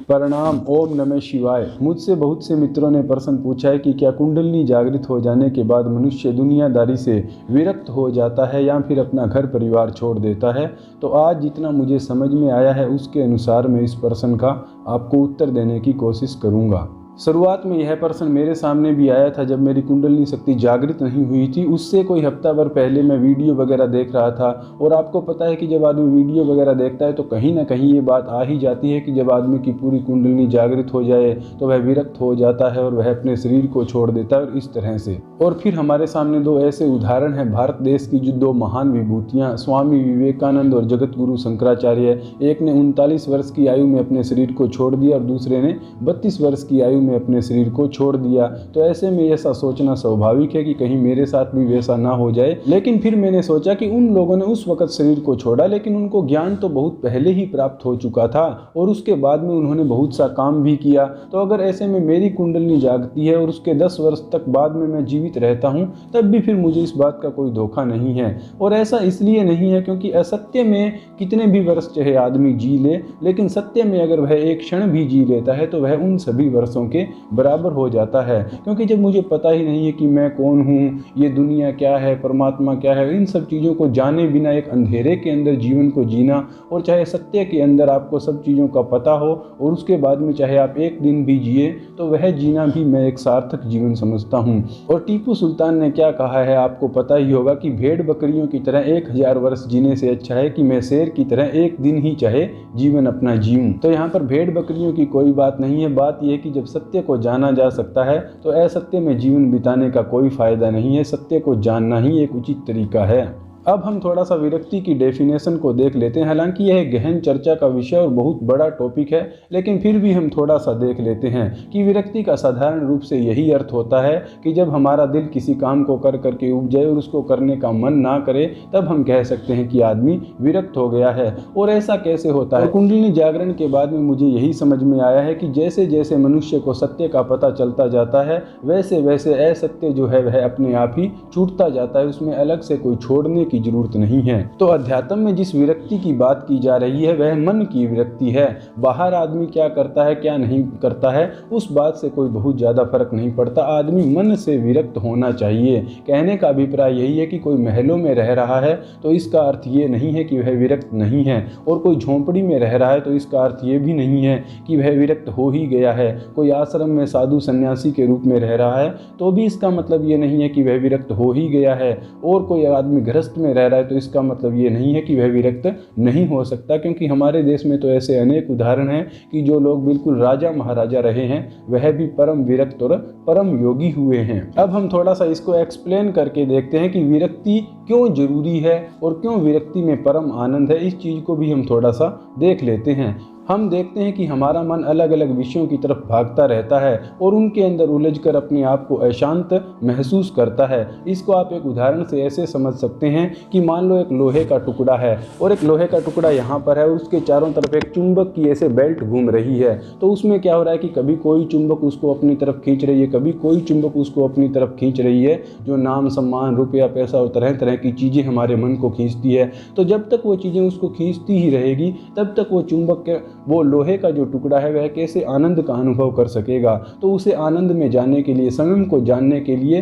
प्रणाम। ओम नमः शिवाय। मुझसे बहुत से मित्रों ने प्रश्न पूछा है कि क्या कुंडलिनी जागृत हो जाने के बाद मनुष्य दुनियादारी से विरक्त हो जाता है या फिर अपना घर परिवार छोड़ देता है। तो आज जितना मुझे समझ में आया है उसके अनुसार मैं इस प्रश्न का आपको उत्तर देने की कोशिश करूंगा। शुरुआत में यह प्रश्न मेरे सामने भी आया था जब मेरी कुंडलिनी शक्ति जागृत नहीं हुई थी। उससे कोई हफ्ता भर पहले मैं वीडियो वगैरह देख रहा था और आपको पता है कि जब आदमी वीडियो वगैरह देखता है तो कहीं ना कहीं ये बात आ ही जाती है कि जब आदमी की पूरी कुंडलिनी जागृत हो जाए तो वह विरक्त हो जाता है और वह अपने शरीर को छोड़ देता है और इस तरह से। और फिर हमारे सामने दो ऐसे उदाहरण हैं भारत देश की जो दो महान विभूतियाँ स्वामी विवेकानंद और जगत गुरु शंकराचार्य। एक ने 39 वर्ष की आयु में अपने शरीर को छोड़ दिया और दूसरे ने 32 वर्ष की आयु में अपने शरीर को छोड़ दिया। तो ऐसे में ऐसा सोचना स्वाभाविक है कि कहीं मेरे साथ भी वैसा ना हो जाए। लेकिन फिर मैंने सोचा कि उन लोगों ने उस वक्त शरीर को छोड़ा लेकिन उनको ज्ञान तो बहुत पहले ही प्राप्त हो चुका था और उसके बाद में उन्होंने बहुत सा काम भी किया। तो अगर ऐसे में मेरी कुंडलिनी जागती है और उसके 10 वर्ष तक बाद में मैं जीवित रहता हूँ तब भी फिर मुझे इस बात का कोई धोखा नहीं है। और ऐसा इसलिए नहीं है क्योंकि असत्य में कितने भी वर्ष चाहे आदमी जी ले लेकिन सत्य में अगर वह एक क्षण भी जी लेता है तो वह उन सभी वर्षों के बराबर हो जाता है। क्योंकि जब मुझे पता ही नहीं है कि मैं कौन हूँ, ये दुनिया क्या है, परमात्मा क्या है, इन सब चीज़ों को जाने बिना एक अंधेरे के अंदर जीवन को जीना और चाहे सत्य के अंदर आपको सब चीज़ों का पता हो और उसके बाद में चाहे आप एक दिन भी जिए तो वह जीना भी मैं एक सार्थक जीवन समझता हूँ। और टीपू सुल्तान ने क्या कहा है आपको पता ही होगा कि भेड़ बकरियों की तरह 1000 वर्ष जीने से अच्छा है कि मैं शेर की तरह एक दिन ही चाहे जीवन अपना जीऊं। तो यहाँ पर भेड़ बकरियों की कोई बात नहीं है। बात यह है कि जब सत्य को जाना जा सकता है तो असत्य में जीवन बिताने का कोई फायदा नहीं है। सत्य को जानना ही एक उचित तरीका है। अब हम थोड़ा सा विरक्ति की डेफिनेशन को देख लेते हैं। हालांकि यह गहन चर्चा का विषय और बहुत बड़ा टॉपिक है लेकिन फिर भी हम थोड़ा सा देख लेते हैं कि विरक्ति का साधारण रूप से यही अर्थ होता है कि जब हमारा दिल किसी काम को कर करके उब जाए और उसको करने का मन ना करे तब हम कह सकते हैं कि आदमी विरक्त हो गया है। और ऐसा कैसे होता है? कुंडलिनी जागरण के बाद में मुझे यही समझ में आया है कि जैसे जैसे मनुष्य को सत्य का पता चलता जाता है वैसे वैसे असत्य जो है वह अपने आप ही छूटता जाता है। उसमें अलग से कोई छोड़ने की जरूरत नहीं है। तो अध्यात्म में जिस विरक्ति की बात की जा रही है वह मन की विरक्ति है। बाहर आदमी क्या करता है क्या नहीं करता है उस बात से कोई बहुत ज्यादा फर्क नहीं पड़ता। आदमी मन से विरक्त होना चाहिए। कहने का अभिप्राय यही है कि कोई महलों में रह रहा है तो इसका अर्थ ये नहीं है कि वह विरक्त नहीं है और कोई झोंपड़ी में रह रहा है तो इसका अर्थ ये भी नहीं है कि वह विरक्त हो ही गया है। कोई आश्रम में साधु सन्यासी के रूप में रह रहा है तो भी इसका मतलब ये नहीं है कि वह विरक्त हो ही गया है। और कोई आदमी गृहस्थ में रह रहा है तो इसका मतलब ये नहीं है कि वह विरक्त नहीं हो सकता। क्योंकि हमारे देश में तो ऐसे अनेक उदाहरण हैं कि जो लोग बिल्कुल राजा महाराजा रहे हैं वह भी परम विरक्त और परम योगी हुए हैं। अब हम थोड़ा सा इसको एक्सप्लेन करके देखते हैं कि विरक्ति क्यों जरूरी है और क्यों विरक्ति में परम आनंद है। इस चीज को भी हम थोड़ा सा देख लेते हैं। हम देखते हैं कि हमारा मन अलग अलग विषयों की तरफ भागता रहता है और उनके अंदर उलझकर अपने आप को अशांत महसूस करता है। इसको आप एक उदाहरण से ऐसे समझ सकते हैं कि मान लो एक लोहे का टुकड़ा है और एक लोहे का टुकड़ा यहाँ पर है और उसके चारों तरफ एक चुंबक की ऐसे बेल्ट घूम रही है। तो उसमें क्या हो रहा है कि कभी कोई चुंबक उसको अपनी तरफ खींच रही है, कभी कोई चुंबक उसको अपनी तरफ खींच रही है। जो नाम सम्मान रुपया पैसा और तरह तरह की चीज़ें हमारे मन को खींचती है। तो जब तक वो चीज़ें उसको खींचती ही रहेगी तब तक वो चुंबक के वो लोहे का जो टुकड़ा है वह कैसे आनंद का अनुभव कर सकेगा। तो उसे आनंद में जाने के लिए स्वयं को जानने के लिए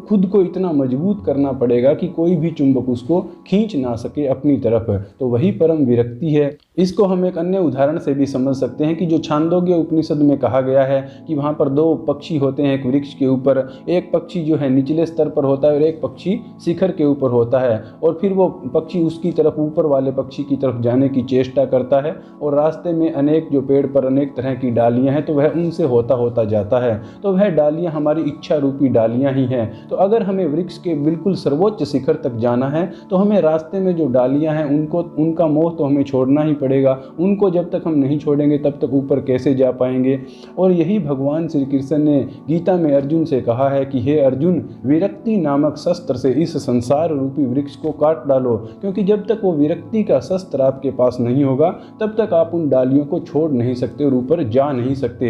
खुद को इतना मजबूत करना पड़ेगा कि कोई भी चुंबक उसको खींच ना सके अपनी तरफ। तो वही परम विरक्ति है। इसको हम एक अन्य उदाहरण से भी समझ सकते हैं कि जो छांदोग्य उपनिषद में कहा गया है कि वहाँ पर दो पक्षी होते हैं एक वृक्ष के ऊपर। एक पक्षी जो है निचले स्तर पर होता है और एक पक्षी शिखर के ऊपर होता है। और फिर वो पक्षी उसकी तरफ ऊपर वाले पक्षी की तरफ जाने की चेष्टा करता है और रास्ते में अनेक जो पेड़ पर अनेक तरह की डालियां हैं तो वह उनसे होता होता जाता है। तो वह डालियां हमारी इच्छा रूपी डालियां ही हैं। तो अगर हमें वृक्ष के बिल्कुल सर्वोच्च शिखर तक जाना है तो हमें रास्ते में जो डालियां हैं उनका मोह तो हमें छोड़ना ही पड़ेगा। उनको जब तक हम नहीं छोड़ेंगे तब तक ऊपर कैसे जा पाएंगे। और यही भगवान श्री कृष्ण ने गीता में अर्जुन से कहा है कि हे अर्जुन, विरक्ति नामक शस्त्र से इस संसार रूपी वृक्ष को काट डालो। क्योंकि जब तक वो विरक्ति का शस्त्र आपके पास नहीं होगा तब तक आप उन डालियों को छोड़ नहीं सकते और ऊपर जा नहीं सकते।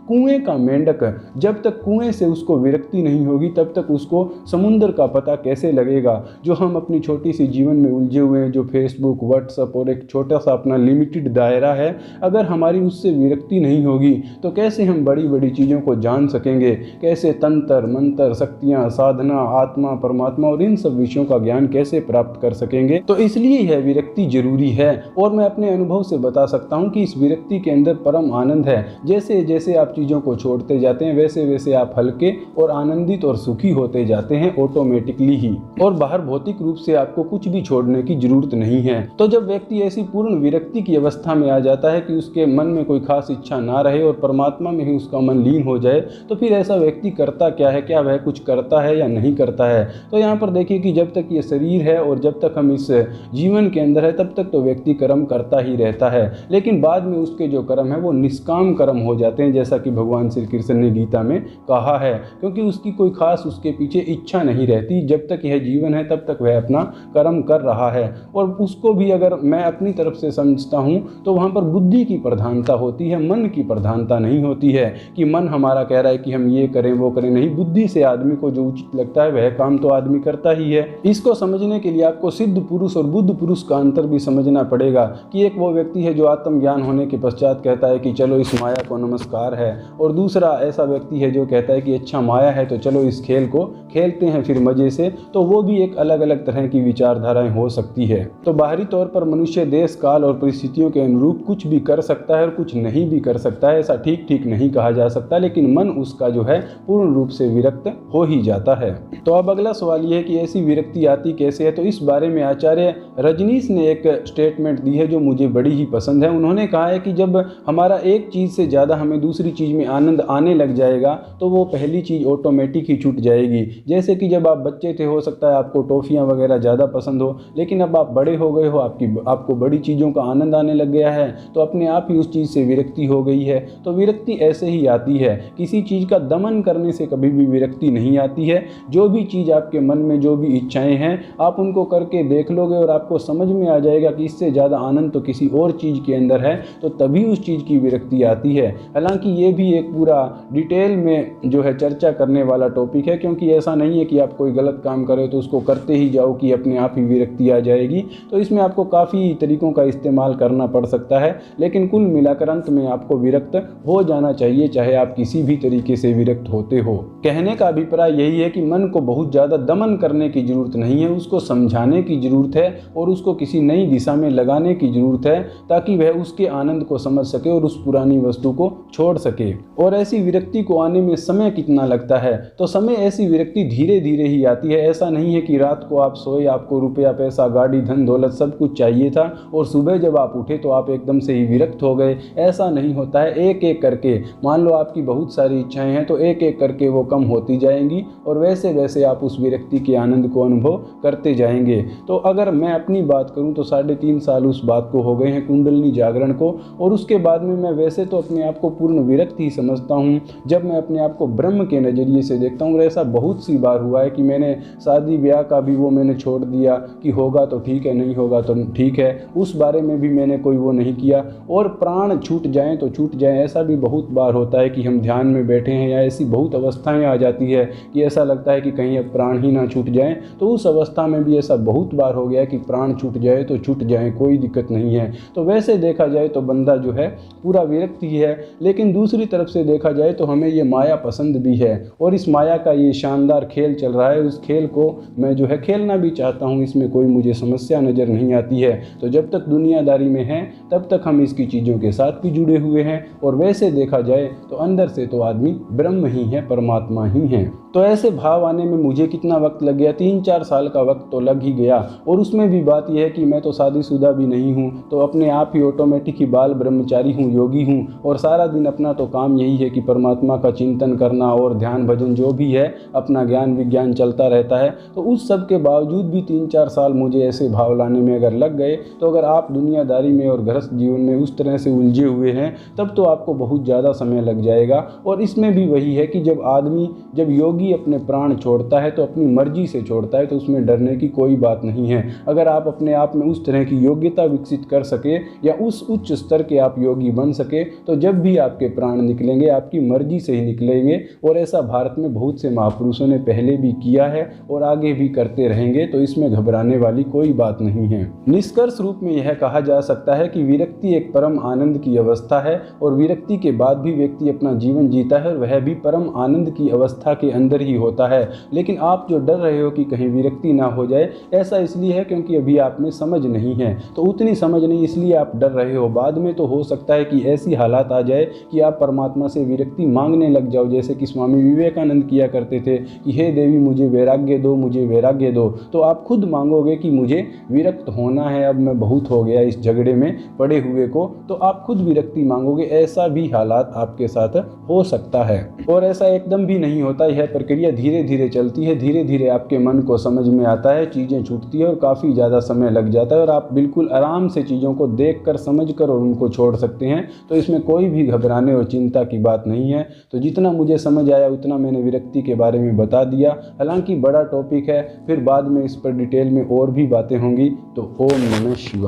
कुएं का मेंढक जब तक कुएं से उसको विरक्ति नहीं होगी तब तक उसको समुद्र का पता कैसे लगेगा। जो हम अपनी छोटी सी जीवन में उलझे हुए हैं, जो फेसबुक व्हाट्सएप और एक छोटा सा अपना लिमिटेड दायरा है, अगर हमारी उससे विरक्ति नहीं होगी तो कैसे हम बड़ी बड़ी चीज़ों को जान सकेंगे, कैसे तंत्र मंत्र शक्तियाँ साधना आत्मा परमात्मा और इन सब विषयों का ज्ञान कैसे प्राप्त कर सकेंगे। तो इसलिए यह विरक्ति जरूरी है। और मैं अपने अनुभव से बता सकता हूँ कि इस विरक्ति के अंदर परम आनंद है। जैसे जैसे आप चीज़ों को छोड़ते जाते हैं वैसे वैसे आप हल्के और आनंदित और सुखी होते जाते हैं ऑटोमेटिकली ही, और बाहर भौतिक रूप से आपको कुछ भी छोड़ने की जरूरत नहीं है। तो जब व्यक्ति ऐसी पूर्ण विरक्ति की अवस्था में आ जाता है कि उसके मन में कोई खास इच्छा ना रहे और परमात्मा में ही उसका मन लीन हो जाए, तो फिर ऐसा व्यक्ति करता क्या है, क्या वह कुछ करता है या नहीं करता है। तो यहाँ पर देखिए कि जब तक ये शरीर है और जब तक हम इस जीवन के अंदर है तब तक तो व्यक्ति कर्म करता ही रहता है, लेकिन बाद में उसके जो कर्म है वो निष्काम कर्म हो जाते हैं, जैसा कि भगवान श्री कृष्ण ने गीता में कहा है, क्योंकि उसकी कोई खास उसके पीछे इच्छा नहीं रहती। जब तक यह जीवन है तब तक वह अपना कर्म कर रहा है। और उसको भी अगर मैं अपनी तरफ से समझता हूँ तो वहाँ पर बुद्धि की प्रधानता होती है, मन की प्रधानता नहीं होती है कि मन हमारा कह रहा है कि हम ये करें वो करें। नहीं, बुद्धि से आदमी को जो उचित लगता है वह काम तो आदमी करता ही है। इसको समझने के लिए आपको सिद्ध पुरुष और बुद्ध पुरुष का अंतर भी समझना पड़ेगा कि एक वो व्यक्ति है जो आत्मज्ञान होने के पश्चात कहता है कि चलो इस माया को नमस्कार है, और दूसरा ऐसा व्यक्ति है जो कहता है कि अच्छा माया है तो चलो इस खेल को खेलते हैं फिर मजे से। तो वो भी एक अलग अलग तरह की विचारधाराएं हो सकती है। तो बाहरी तौर पर मनुष्य देश काल और परिस्थितियों के अनुरूप कुछ भी कर सकता है और कुछ नहीं भी कर सकता है, ऐसा ठीक ठीक नहीं कहा जा सकता, लेकिन मन उसका जो है पूर्ण रूप से विरक्त हो ही जाता है। तो अब अगला सवाल यह है कि ऐसी विरक्ति आती कैसे है। तो इस बारे में आचार्य रजनीश ने एक स्टेटमेंट दी है जो मुझे बड़ी ही पसंद है। उन्होंने कहा है कि जब हमारा एक चीज़ से ज़्यादा हमें दूसरी चीज़ में आनंद आने लग जाएगा तो वो पहली चीज़ ऑटोमेटिक ही छूट जाएगी। जैसे कि जब आप बच्चे थे हो सकता है आपको टॉफ़ियाँ वगैरह ज़्यादा पसंद हो, लेकिन अब आप बड़े हो गए हो, आपको बड़ी चीज़ों का आनंद आने लग गया है, तो अपने आप ही उस चीज़ से विरक्ति हो गई है। तो विरक्ति ऐसे ही आती है, किसी चीज़ का दमन करने से कभी भी विरक्ति नहीं आती है। जो भी चीज़ आपके मन में जो भी इच्छाएं हैं आप उनको करके देख लोगे और आपको समझ में आ जाएगा कि इससे ज़्यादा आनंद तो किसी और चीज़ के अंदर है, तो तभी उस चीज़ की विरक्ति आती है। हालांकि ये भी एक पूरा डिटेल में जो है चर्चा करने वाला टॉपिक है, क्योंकि ऐसा नहीं है कि आप कोई गलत काम करें तो उसको करते ही जाओ कि अपने आप ही विरक्ति आ जाएगी। तो इसमें आपको काफ़ी तरीकों का इस्तेमाल करना पड़ सकता है, लेकिन कुल मिलाकर अंत में आपको विरक्त हो जाना चाहिए, चाहे आप किसी भी तरीके से विरक्त होते हो। कहने का अभिप्राय यही है कि मन को बहुत ज़्यादा दमन करने की ज़रूरत नहीं है, उसको समझाने की ज़रूरत है और उसको किसी नई दिशा में लगाने की ज़रूरत है ताकि वह उसके आनंद को समझ सके और उस पुरानी वस्तु को छोड़ सके। और ऐसी विरक्ति को आने में समय कितना लगता है, तो समय ऐसी विरक्ति धीरे धीरे ही आती है। ऐसा नहीं है कि रात को आप सोए, आपको रुपया पैसा गाड़ी धन दौलत सब कुछ चाहिए था और सुबह जब आप उठे तो आप एकदम से ही विरक्त हो गए। ऐसा नहीं होता है। एक एक करके, मान लो आपकी बहुत सारी इच्छाएं हैं तो एक एक करके वो कम होती जाएंगी और वैसे वैसे आप उस विरक्ति के आनंद को अनुभव करते जाएंगे। तो अगर मैं अपनी बात करूं तो 3.5 साल उस बात को हो गए हैं कुंडलिनी जागरण को, और उसके बाद में मैं वैसे तो अपने आप को पूर्ण विरक्त ही समझता हूं जब मैं अपने आप को ब्रह्म के नज़रिए से देखता हूं। और ऐसा बहुत सी बार हुआ है कि मैंने शादी ब्याह का भी वो मैंने छोड़ दिया कि होगा तो ठीक है, नहीं होगा तो ठीक है, उस बारे में भी मैंने कोई वो नहीं किया। और प्राण छूट जाएं तो छूट जाएं, ऐसा भी बहुत बार होता है कि हम ध्यान में बैठे हैं या ऐसी बहुत अवस्थाएं आ जाती है कि ऐसा लगता है कि कहीं अब प्राण ही ना छूट जाएं। तो उस अवस्था में भी ऐसा बहुत बार हो गया कि प्राण छूट जाए तो छूट जाए, कोई दिक्कत नहीं है। तो वैसे देखा जाए तो बंदा जो है पूरा विरक्त ही है। लेकिन दूसरी तरफ से देखा जाए तो हमें ये माया पसंद भी है और इस माया का ये शानदार खेल चल रहा है, उस खेल को मैं जो है खेलना भी चाहता हूँ, इसमें कोई मुझे समस्या नज़र नहीं आती है। तो जब तक दुनियादारी में है तब तक हम इसकी चीज़ों के साथ भी जुड़े हुए हैं। और वैसे देखा जाए तो अंदर से तो आदमी ब्रह्म ही है, परमात्मा ही है। तो ऐसे भाव आने में मुझे कितना वक्त लग गया, 3-4 साल का वक्त तो लग ही गया। और उसमें भी बात यह है कि मैं तो शादीशुदा भी नहीं हूँ, तो अपने आप ही ऑटोमेटिक ही बाल ब्रह्मचारी हूँ, योगी हूँ, और सारा दिन अपना तो काम यही है कि परमात्मा का चिंतन करना और ध्यान भजन जो भी है अपना ज्ञान विज्ञान चलता रहता है। तो उस सब के बावजूद भी 3-4 साल मुझे ऐसे भाव लाने में अगर लग गए, तो अगर आप दुनियादारी में और गृहस्थ जीवन में उस तरह से उलझे हुए हैं तब तो आपको बहुत ज़्यादा समय लग जाएगा। और इसमें भी वही है कि जब योगी योगी अपने प्राण छोड़ता है तो अपनी मर्जी से छोड़ता है, तो उसमें डरने की कोई बात नहीं है। अगर आप अपने आप में उस तरह की योग्यता विकसित कर सके या उस उच्च स्तर के आप योगी बन सके, तो जब भी आपके प्राण निकलेंगे आपकी मर्जी से ही निकलेंगे। और ऐसा भारत में बहुत से महापुरुषों ने पहले भी किया है और आगे भी करते रहेंगे, तो इसमें घबराने वाली कोई बात नहीं है। निष्कर्ष रूप में यह कहा जा सकता है कि विरक्ति एक परम आनंद की अवस्था है और विरक्ति के बाद भी व्यक्ति अपना जीवन जीता है और वह भी परम आनंद की अवस्था के अंदर ही होता है। लेकिन आप जो डर रहे हो कि कहीं विरक्ति ना हो जाए, ऐसा इसलिए है क्योंकि अभी आप में समझ नहीं है, तो उतनी समझ नहीं इसलिए आप डर रहे हो। बाद में तो हो सकता है कि ऐसी हालात आ जाए कि आप परमात्मा से विरक्ति मांगने लग जाओ, जैसे कि स्वामी विवेकानंद किया करते थे कि हे देवी मुझे वैराग्य दो, मुझे वैराग्य दो। तो आप खुद मांगोगे कि मुझे विरक्त होना है, अब मैं बहुत हो गया इस झगड़े में पड़े हुए को, तो आप खुद विरक्ति मांगोगे। ऐसा भी हालात आपके साथ हो सकता है और ऐसा एकदम भी नहीं होता। यह प्रक्रिया धीरे धीरे चलती है, धीरे धीरे आपके मन को समझ में आता है, चीज़ें छूटती है और काफ़ी ज़्यादा समय लग जाता है और आप बिल्कुल आराम से चीज़ों को देख कर समझ कर और उनको छोड़ सकते हैं। तो इसमें कोई भी घबराने और चिंता की बात नहीं है। तो जितना मुझे समझ आया उतना मैंने विरक्ति के बारे में बता दिया। हालांकि बड़ा टॉपिक है, फिर बाद में इस पर डिटेल में और भी बातें होंगी। तो ओम नमः शिवाय।